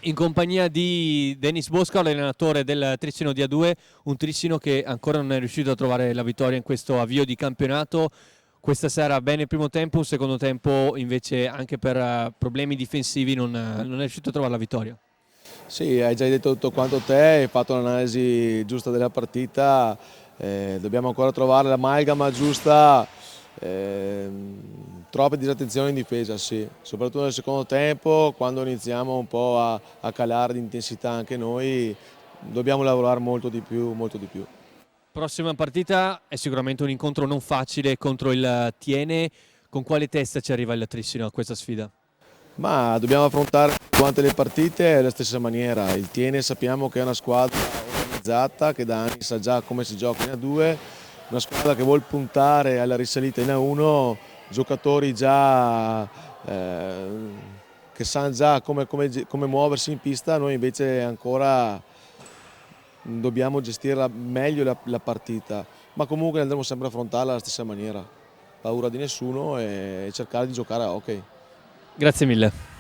in compagnia di Denis Bosca, l'allenatore del Trissino D2, un Trissino che ancora non è riuscito a trovare la vittoria in questo avvio di campionato. Questa sera bene il primo tempo, un secondo tempo invece anche per problemi difensivi non è riuscito a trovare la vittoria. Sì, hai già detto tutto quanto te, hai fatto un'analisi giusta della partita, dobbiamo ancora trovare l'amalgama giusta, troppe disattenzioni in difesa, sì, soprattutto nel secondo tempo, quando iniziamo un po' a calare di intensità anche noi, dobbiamo lavorare molto di più, molto di più. Prossima partita è sicuramente un incontro non facile contro il Tiene. Con quale testa ci arriva il Trissino a questa sfida? Ma dobbiamo affrontare quante le partite alla stessa maniera. Il Tiene sappiamo che è una squadra organizzata che da anni sa già come si gioca in A2, una squadra che vuole puntare alla risalita in A1, giocatori già che sanno già come muoversi in pista, noi invece ancora dobbiamo gestire meglio la partita, ma comunque andremo sempre a affrontarla alla stessa maniera, paura di nessuno e cercare di giocare a hockey. Grazie mille.